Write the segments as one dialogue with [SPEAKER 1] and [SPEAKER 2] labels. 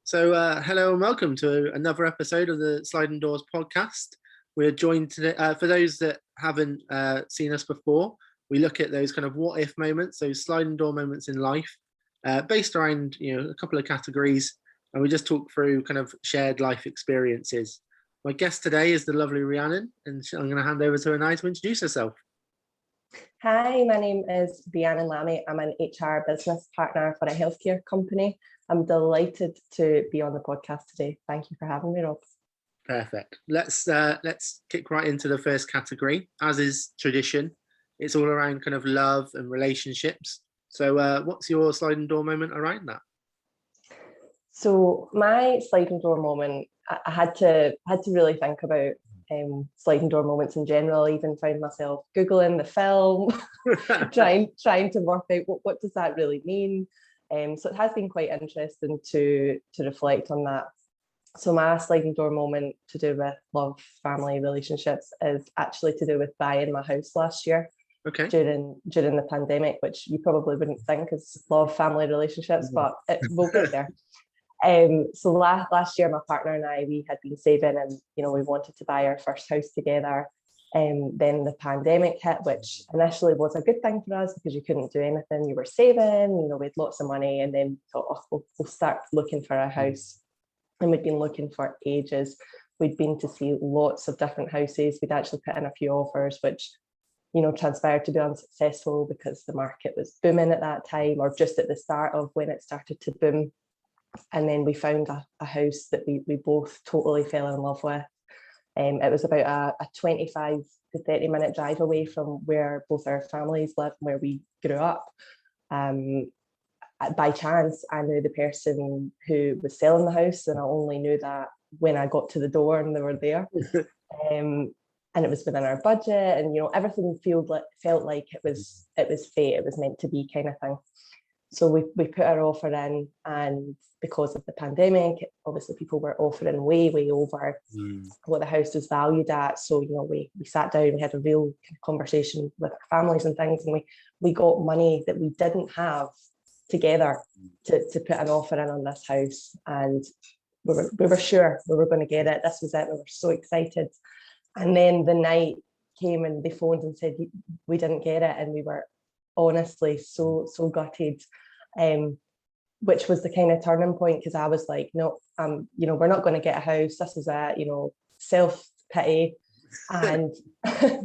[SPEAKER 1] Hello and welcome to another episode of the Sliding Doors podcast. We're joined today, for those that haven't seen us before, we look at those kind of what if moments, those sliding door moments in life, based around a couple of categories, and we just talk through kind of shared life experiences. My guest today is the lovely Rhiannon, and I'm going to hand over to her now to introduce herself.
[SPEAKER 2] Hi, my name is Rhiannon Lammie. I'm an HR business partner for a healthcare company. I'm delighted to be on the podcast today. Thank you for having me, Rob.
[SPEAKER 1] Perfect. Let's kick right into the first category. As is tradition, it's all around kind of love and relationships. So what's your sliding door moment around that?
[SPEAKER 2] So my sliding door moment, I had to really think about sliding door moments in general. I even found myself Googling the film, trying to work out what does that really mean. So it has been quite interesting to reflect on that. So my sliding door moment to do with love, family, relationships is actually to do with buying my house last year.
[SPEAKER 1] Okay.
[SPEAKER 2] During the pandemic, which you probably wouldn't think is love, family, relationships, but we'll get there. So last year, my partner and I, we had been saving, and we wanted to buy our first house together. Then the pandemic hit, which initially was a good thing for us because you couldn't do anything. You were saving, we had lots of money, and then thought, we'll start looking for a house. And we'd been looking for ages. We'd been to see lots of different houses. We'd actually put in a few offers, which transpired to be unsuccessful because the market was booming at that time, or just at the start of when it started to boom. And then we found a house that we both totally fell in love with. It was about a 25 to 30 minute drive away from where both our families lived, where we grew up. By chance, I knew the person who was selling the house, and I only knew that when I got to the door and they were there. And it was within our budget, and everything felt like it was fate. It was meant to be, kind of thing. So we put our offer in, and because of the pandemic, obviously people were offering way over what the house was valued at. So we sat down, we had a real conversation with our families and things, and we got money that we didn't have together to put an offer in on this house, and we were sure we were going to get it. This was it. We were so excited. And then the night came and they phoned and said we didn't get it, and we were honestly so gutted, which was the kind of turning point, because I was like, no, we're not going to get a house. This is a self-pity. And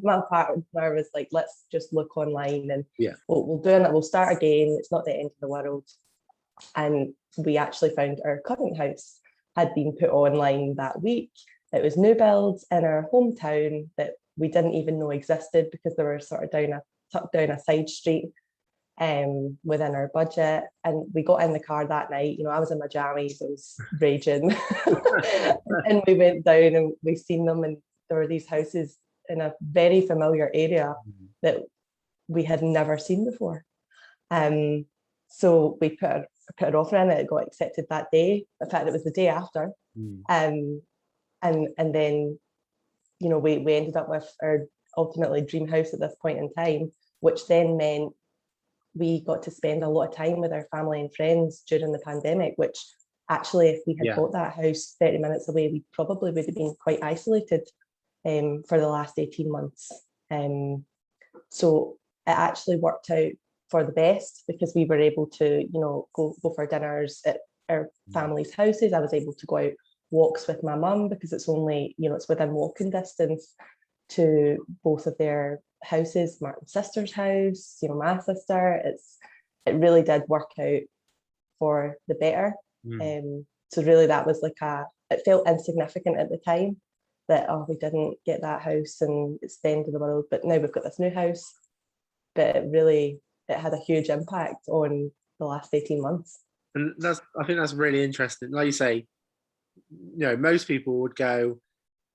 [SPEAKER 2] my partner was like, let's just look online, and we'll do it. We'll start again. It's not the end of the world. And we actually found our current house had been put online that week. It was new builds in our hometown that we didn't even know existed, because they were sort of tucked down a side street within our budget. And we got in the car that night. I was in my jammies, I was raging. And we went down and we seen them, and there were these houses in a very familiar area that we had never seen before. So we put an offer in. It got accepted that day. In fact, it was the day after. And then we ended up with our ultimately dream house at this point in time, which then meant we got to spend a lot of time with our family and friends during the pandemic, which actually, if we had bought that house 30 minutes away, we probably would have been quite isolated for the last 18 months. So it actually worked out for the best, because we were able to go for dinners at our family's houses. I was able to go out walks with my mum, because it's only it's within walking distance to both of their houses. Martin's sister's house, my sister. It really did work out for the better. So really, that was it felt insignificant at the time that we didn't get that house and it's the end of the world, but now we've got this new house. But it had a huge impact on the last 18 months.
[SPEAKER 1] And I think that's really interesting. Like you say, most people would go,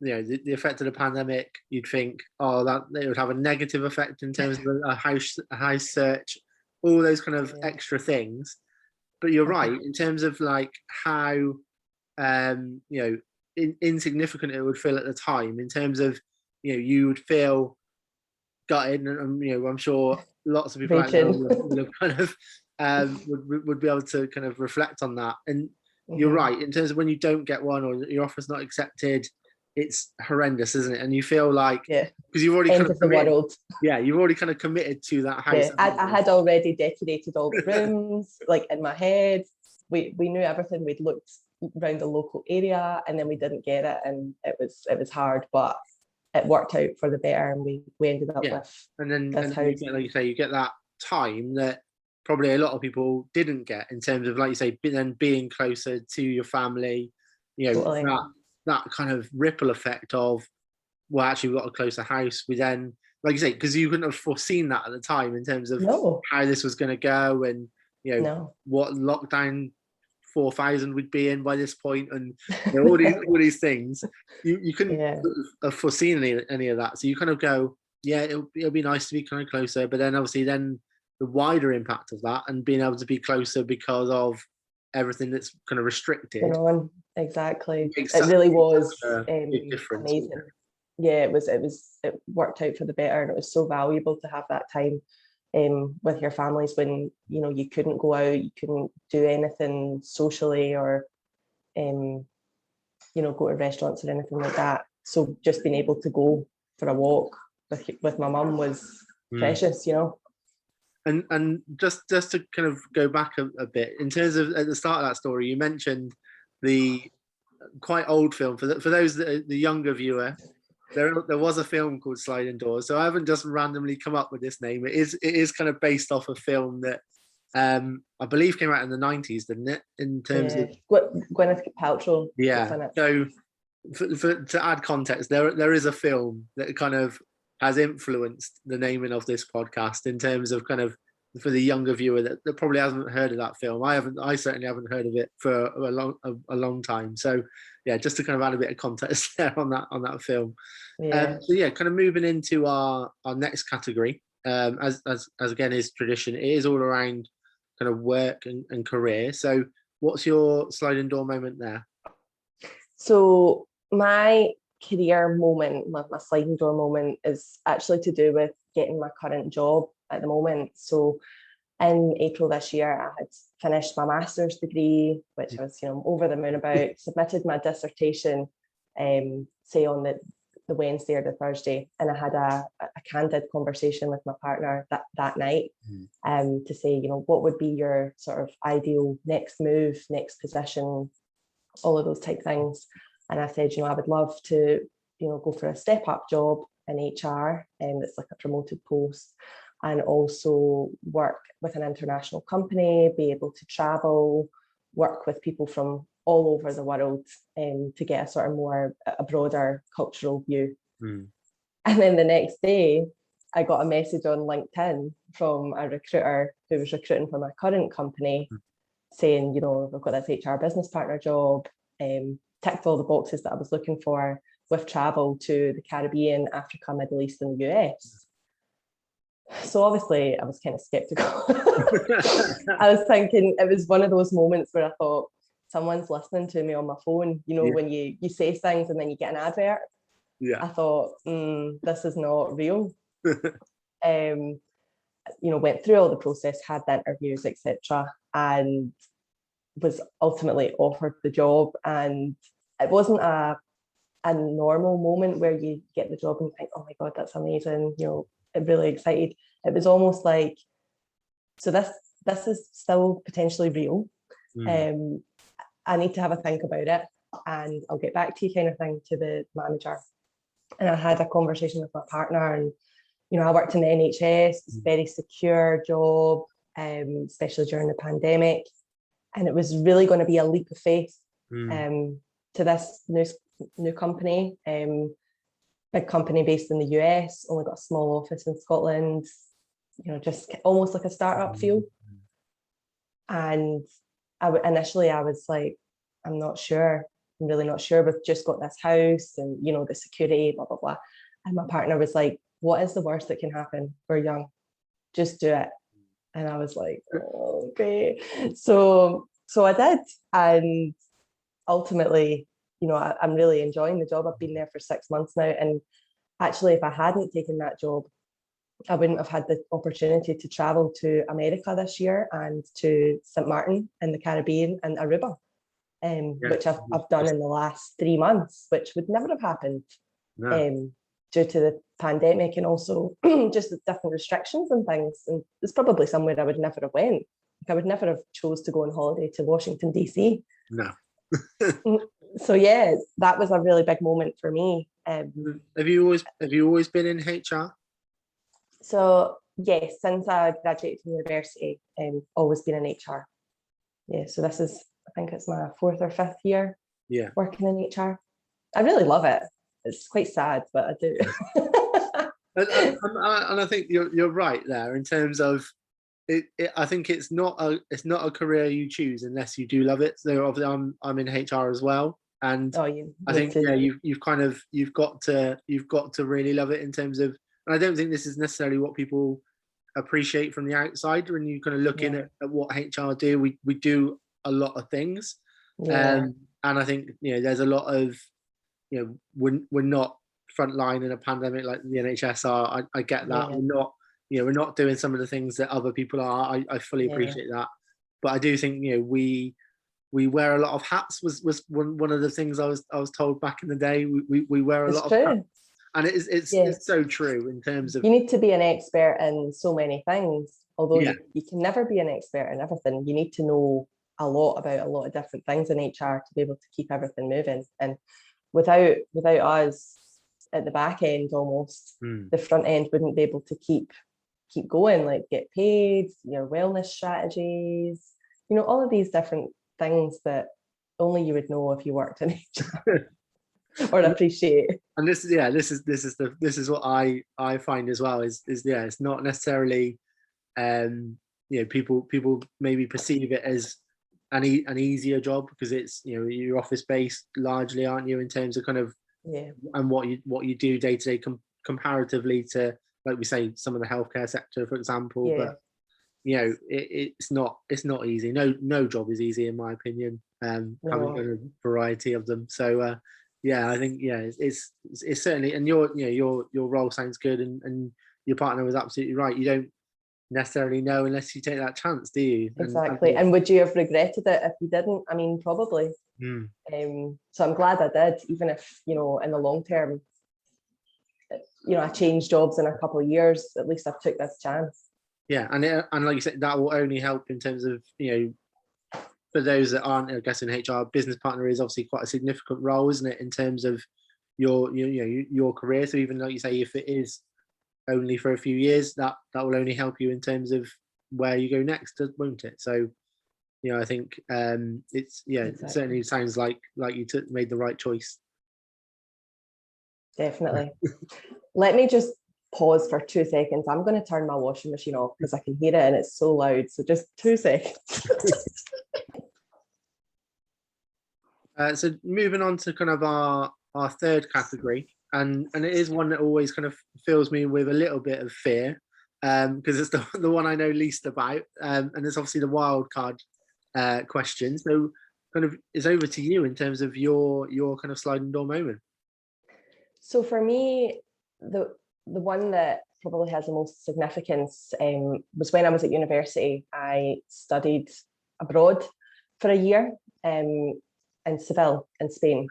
[SPEAKER 1] the effect of the pandemic, you'd think, that it would have a negative effect in terms of a house search, all those kind of extra things. But you're right, in terms of how insignificant it would feel at the time, in terms of you would feel gutted, and I'm sure lots of people out there will kind of would be able to kind of reflect on that. And you're right, in terms of when you don't get one or your offer's not accepted, it's horrendous, isn't it? And you feel like, because you've already
[SPEAKER 2] end
[SPEAKER 1] kind
[SPEAKER 2] of
[SPEAKER 1] of
[SPEAKER 2] the
[SPEAKER 1] committed,
[SPEAKER 2] world.
[SPEAKER 1] yeah, you've already kind of committed to that house.
[SPEAKER 2] I had already decorated all the rooms, like in my head. We knew everything. We'd looked around the local area, and then we didn't get it, and it was hard, but it worked out for the better, and we ended up with
[SPEAKER 1] and then
[SPEAKER 2] this house.
[SPEAKER 1] you get, like you say, you get that time that probably a lot of people didn't get, in terms of, like you say, then being closer to your family,
[SPEAKER 2] Totally.
[SPEAKER 1] that kind of ripple effect of, well, actually we've got a closer house. We then, like you say, because you couldn't have foreseen that at the time in terms of how this was going to go, and what lockdown 4,000 would be in by this point, and all these things you couldn't have foreseen any of that. So you kind of go, it'll be nice to be kind of closer, but then obviously then the wider impact of that and being able to be closer because of everything that's kind of restricted.
[SPEAKER 2] Exactly. It really was amazing. Yeah, it worked out for the better, and it was so valuable to have that time with your families when you couldn't go out, you couldn't do anything socially, or go to restaurants or anything like that. So just being able to go for a walk with my mum was precious,
[SPEAKER 1] And just to kind of go back a bit, in terms of at the start of that story, you mentioned the quite old film. For those that are the younger viewer, there was a film called Sliding Doors. So I haven't just randomly come up with this name. It is kind of based off a film that I believe came out in the 90s, didn't it? In terms of
[SPEAKER 2] Gwyneth Paltrow.
[SPEAKER 1] Yeah. So to add context, there is a film that kind of has influenced the naming of this podcast, in terms of kind of, for the younger viewer that probably hasn't heard of that film. I certainly haven't heard of it for a long time. So yeah, just to kind of add a bit of context there on that film. So kind of moving into our next category, as again is tradition, it is all around kind of work and career. So what's your sliding door moment there?
[SPEAKER 2] So my career moment, my sliding door moment, is actually to do with getting my current job at the moment. So in April this year, I had finished my master's degree, which I was over the moon about, submitted my dissertation say on the Wednesday or the Thursday, and I had a candid conversation with my partner that night to say, what would be your sort of ideal next move, next position, all of those type things. And I said, I would love to, go for a step up job in HR, and it's like a promoted post, and also work with an international company, be able to travel, work with people from all over the world, to get a sort of a broader cultural view. And then the next day, I got a message on LinkedIn from a recruiter who was recruiting for my current company, saying, we've got this HR business partner job, ticked all the boxes that I was looking for, with travel to the Caribbean, Africa, Middle East, and the US. So obviously I was kind of skeptical. I was thinking, it was one of those moments where I thought, someone's listening to me on my phone, when you say things and then you get an advert. I thought, this is not real. Went through all the process, had the interviews, etc., and was ultimately offered the job. And it wasn't a normal moment where you get the job and think, oh my God, that's amazing, I'm really excited. It was almost like, so this is still potentially real. I need to have a think about it, and I'll get back to you, kind of thing, to the manager. And I had a conversation with my partner, and I worked in the NHS, it's a very secure job, especially during the pandemic, and it was really going to be a leap of faith to this new company, big company based in the US, only got a small office in Scotland, just almost like a startup feel. And initially I was like, I'm really not sure. We've just got this house and, the security, blah, blah, blah. And my partner was like, what is the worst that can happen? We're young, just do it. And I was like, oh, okay. So I did. And ultimately, I'm really enjoying the job. I've been there for 6 months now. And actually, if I hadn't taken that job, I wouldn't have had the opportunity to travel to America this year and to St. Martin in the Caribbean and Aruba. which I've done in the last 3 months, which would never have happened due to the pandemic, and also just the different restrictions and things. And it's probably somewhere I would never have went. Like, I would never have chose to go on holiday to Washington DC.
[SPEAKER 1] No.
[SPEAKER 2] So yeah, that was a really big moment for me.
[SPEAKER 1] Have you always been in HR?
[SPEAKER 2] So yes, since I graduated from university, always been in HR. Yeah, so this is, I think it's my 4th or 5th year working in HR. I really love it. It's quite sad, but I do.
[SPEAKER 1] and I think you're right there in terms of it. I think it's not a career you choose unless you do love it. So obviously I'm in HR as well, and I think you've got to really love it in terms of. And I don't think this is necessarily what people appreciate from the outside when you kind of look in at what HR do. We do a lot of things, and I think there's a lot of we're not frontline in a pandemic like the NHS are. I get that. We're not doing some of the things that other people are. I fully appreciate that, but I do think we wear a lot of hats. Was one of the things I was told back in the day. We wear a lot of hats. And it's so true in terms of...
[SPEAKER 2] You need to be an expert in so many things, although you can never be an expert in everything. You need to know a lot about a lot of different things in HR to be able to keep everything moving. And without us at the back end, almost, the front end wouldn't be able to keep going, like get paid, your wellness strategies, all of these different things that only you would know if you worked in HR. Or appreciate.
[SPEAKER 1] And this is what I find as well is it's not necessarily people maybe perceive it as an easier job because it's you're office based largely, aren't you, in terms of kind of and what you do day to day comparatively to, like we say, some of the healthcare sector, for example. But it's not easy. No job is easy in my opinion. Having a variety of them. So I think it's certainly, and your role sounds good, and your partner was absolutely right. You don't necessarily know unless you take that chance, do you?
[SPEAKER 2] Exactly. And would you have regretted it if you didn't? I mean, probably. So I'm glad I did, even if in the long term, I changed jobs in a couple of years. At least I've took this chance.
[SPEAKER 1] Yeah, and like you said, that will only help in terms of for those that aren't, I guess, in HR, business partner is obviously quite a significant role, isn't it, in terms of your career. So even like you say, if it is only for a few years, that will only help you in terms of where you go next, won't it? So I think it's exactly. It certainly sounds like you made the right choice.
[SPEAKER 2] Definitely. Let me just pause for 2 seconds. I'm going to turn my washing machine off because I can hear it and it's so loud. So just 2 seconds.
[SPEAKER 1] So moving on to kind of our third category, and it is one that always kind of fills me with a little bit of fear, because it's the one I know least about, and it's obviously the wildcard question. So kind of it's over to you in terms of your kind of sliding door moment. So for me, the one that probably has the most significance was when I was at university. I studied abroad for a year in Seville in Spain,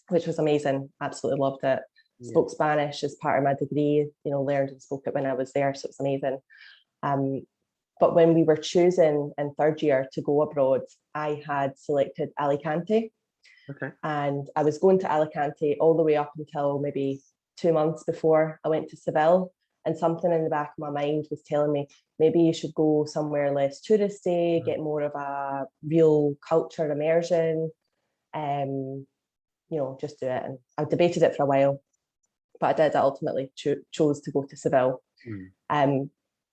[SPEAKER 1] which was amazing. Absolutely loved it. Spoke Spanish as part of my degree, learned and spoke it when I was there, so it's amazing. But when we were choosing in third year to go abroad, I had selected Alicante. Okay. And I was going to Alicante all the way up until maybe 2 months before I went to Seville. And something in the back of my mind was telling me, maybe you should go somewhere less touristy, get more of a real culture immersion, just do it. And I debated it for a while, but I ultimately chose to go to Seville.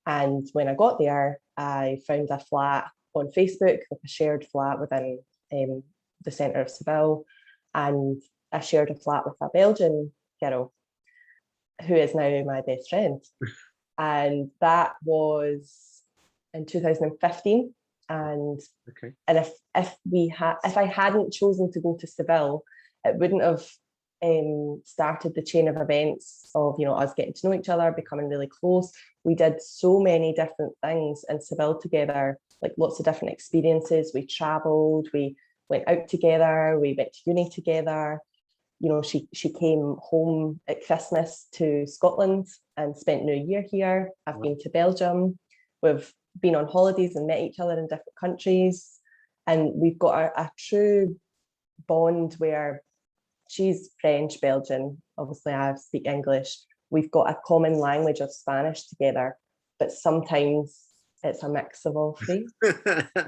[SPEAKER 1] And when I got there, I found a flat on Facebook, like a shared flat within the centre of Seville. And I shared a flat with a Belgian girl who is now my best friend. And that was in 2015. And if I hadn't chosen to go to Seville, it wouldn't have started the chain of events of us getting to know each other, becoming really close. We did so many different things in Seville together, like lots of different experiences. We traveled, we
[SPEAKER 2] went out together, we went to uni together. You know, she came home at Christmas to Scotland and spent New Year here. I've been to Belgium. We've been on holidays and met each other in different countries. And we've got a true bond where she's French, Belgian. Obviously, I speak English. We've got a common language of Spanish together, but sometimes it's a mix of all three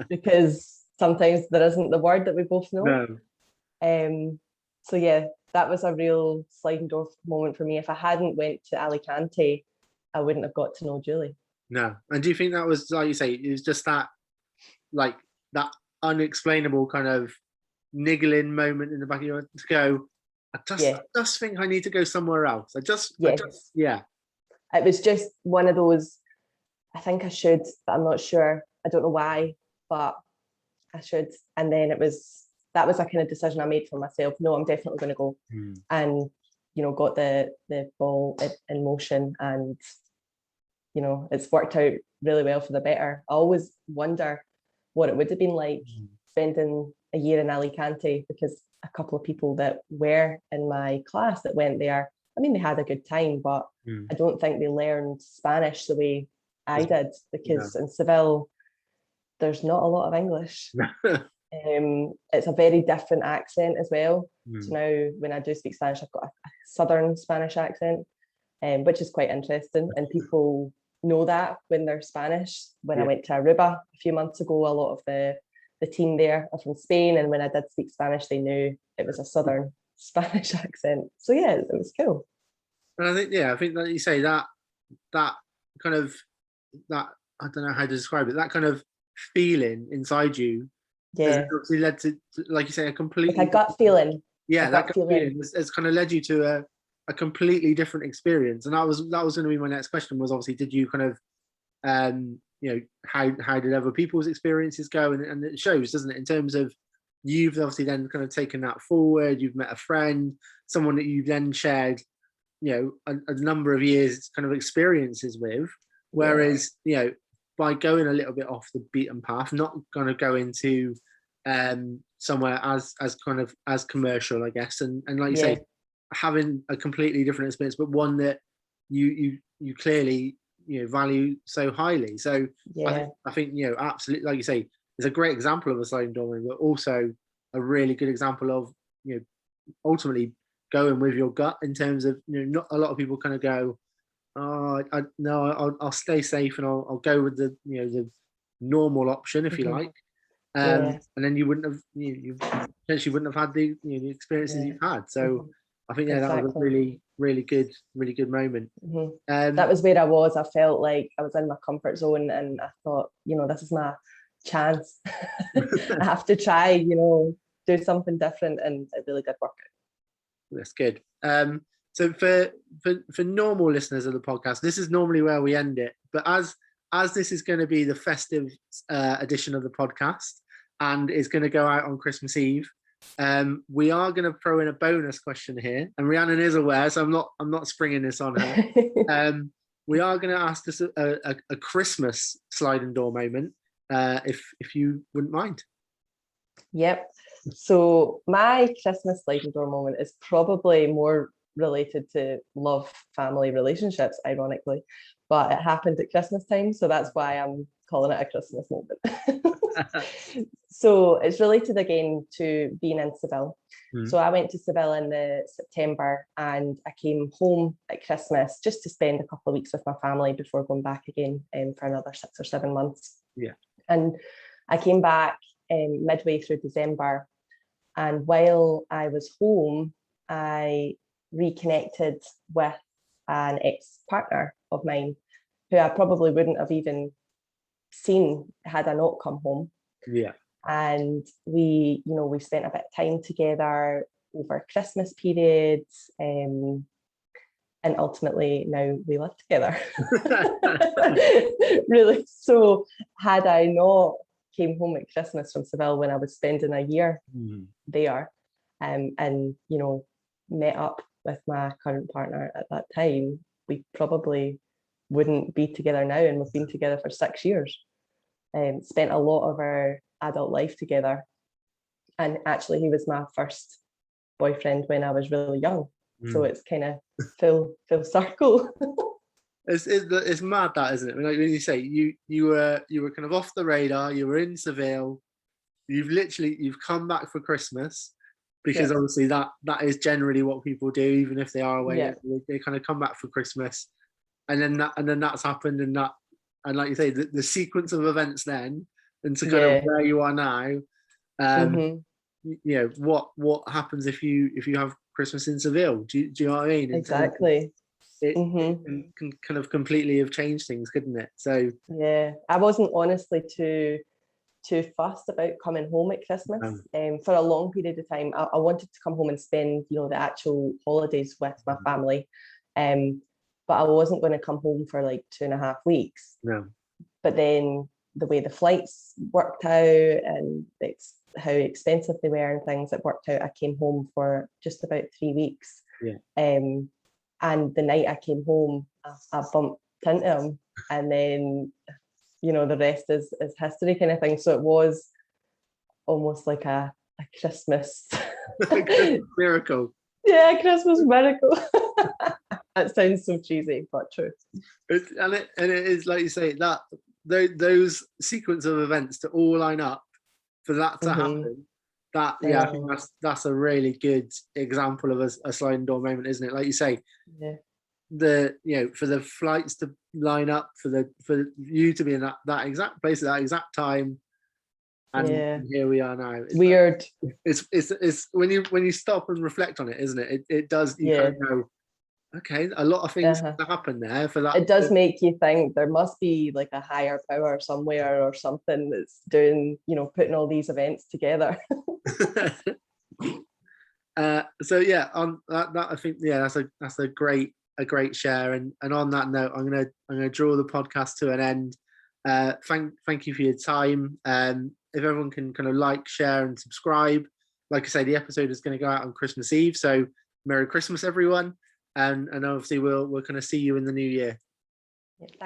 [SPEAKER 2] because sometimes there isn't the word that we both know. No. So yeah, that was a real sliding door moment for me. If I hadn't went to Alicante, I wouldn't have got to know Julie.
[SPEAKER 1] No. And do you think that was, like you say, it was just that, like, that unexplainable kind of niggling moment in the back of your head to go, I just think I need to go somewhere else. Yeah. It
[SPEAKER 2] was just one of those, I think I should, but I'm not sure. I don't know why, but I should. And then that was a kind of decision I made for myself. No, I'm definitely going to go. And, you know, got the ball in motion, and, you know, it's worked out really well for the better. I always wonder what it would have been like spending a year in Alicante, because a couple of people that were in my class that went there, I mean, they had a good time, but I don't think they learned Spanish the way I did, because in Seville, there's not a lot of English. It's a very different accent as well. So now when I do speak Spanish, I've got a southern Spanish accent, which is quite interesting. And people know that when they're Spanish. When I went to Aruba a few months ago, a lot of the team there are from Spain. And when I did speak Spanish, they knew it was a southern Spanish accent. So yeah, it was cool.
[SPEAKER 1] And I think that you say that kind of, that, I don't know how to describe it, that kind of feeling inside you, obviously led to, like you say, a completely
[SPEAKER 2] like a gut feeling.
[SPEAKER 1] Yeah, that gut feeling has kind of led you to a completely different experience. And that was going to be my next question, was obviously, did you kind of you know, how did other people's experiences go? And it shows, doesn't it, in terms of you've obviously then kind of taken that forward, you've met a friend, someone that you've then shared, you know, a number of years kind of experiences with, whereas you know, by going a little bit off the beaten path, not going to go into somewhere as kind of as commercial, I guess, and like you say, having a completely different experience, but one that you clearly, you know, value so highly. So I think you know, absolutely, like you say, it's a great example of a sliding door, but also a really good example of, you know, ultimately going with your gut, in terms of, you know, not a lot of people kind of go, oh, I'll stay safe and I'll go with the, you know, the normal option, if you like. And then you wouldn't have, you potentially wouldn't have had the, you know, the experiences you've had. So I think that was a really good moment.
[SPEAKER 2] That was where I was. I felt like I was in my comfort zone, and I thought, you know, this is my chance. I have to try, you know, do something different, and it really did work out.
[SPEAKER 1] That's good. So for normal listeners of the podcast, this is normally where we end it. But as this is going to be the festive edition of the podcast, and is going to go out on Christmas Eve, we are going to throw in a bonus question here, and Rhiannon is aware, so I'm not springing this on her. We are going to ask us a Christmas sliding door moment, if you wouldn't mind.
[SPEAKER 2] Yep. So my Christmas sliding door moment is probably more related to love, family, relationships, ironically, but it happened at Christmas time, so that's why I'm calling it a Christmas moment. So it's related again to being in Seville. So I went to Seville in the September, and I came home at Christmas just to spend a couple of weeks with my family before going back again for another 6 or 7 months. And I came back midway through December, and while I was home, I reconnected with an ex-partner of mine who I probably wouldn't have even seen had I not come home. And we, you know, we spent a bit of time together over Christmas periods, and ultimately now we live together. Really. So had I not came home at Christmas from Seville when I was spending a year there, and you know, met up with my current partner at that time, we probably wouldn't be together now, and we've been together for 6 years. Spent a lot of our adult life together, And actually, he was my first boyfriend when I was really young. So it's kind of full circle.
[SPEAKER 1] It's mad, that, isn't it? Like when you say you were kind of off the radar, you were in Seville, you've come back for Christmas, because obviously that is generally what people do, even if they are away. They kind of come back for Christmas, and then that's happened, and like you say, the sequence of events then, and to kind of where you are now. You know, what happens if you have Christmas in Seville? Do you know what I mean?
[SPEAKER 2] Exactly.
[SPEAKER 1] It can kind of completely have changed things, couldn't it? So
[SPEAKER 2] I wasn't honestly too fussed about coming home at Christmas. For a long period of time, I wanted to come home and spend, you know, the actual holidays with my family, but I wasn't going to come home for like 2.5 weeks.
[SPEAKER 1] No.
[SPEAKER 2] But then the way the flights worked out and how expensive they were and things, it worked out I came home for just about 3 weeks. And the night I came home, I bumped into him, and then, you know, the rest is history kind of thing. So it was almost like a Christmas
[SPEAKER 1] miracle.
[SPEAKER 2] Yeah, Christmas miracle. That sounds so cheesy, but true.
[SPEAKER 1] And it is, like you say, that those sequence of events to all line up for that to happen. That I think that's a really good example of a sliding door moment, isn't it? Like you say, for the flights to line up, for you to be in that exact place at that exact time, and here we are now.
[SPEAKER 2] Weird.
[SPEAKER 1] It's when you stop and reflect on it, isn't it? It does. You kind of go, okay, a lot of things happen there for that.
[SPEAKER 2] It does make you think there must be like a higher power somewhere or something that's doing, you know, putting all these events together.
[SPEAKER 1] So on that I think that's a great share, and on that note, I'm gonna draw the podcast to an end. Thank you for your time. If everyone can kind of like, share, and subscribe. Like I say, the episode is going to go out on Christmas Eve, so Merry Christmas, everyone, and obviously we'll kind of see you in the new year.
[SPEAKER 2] Thanks.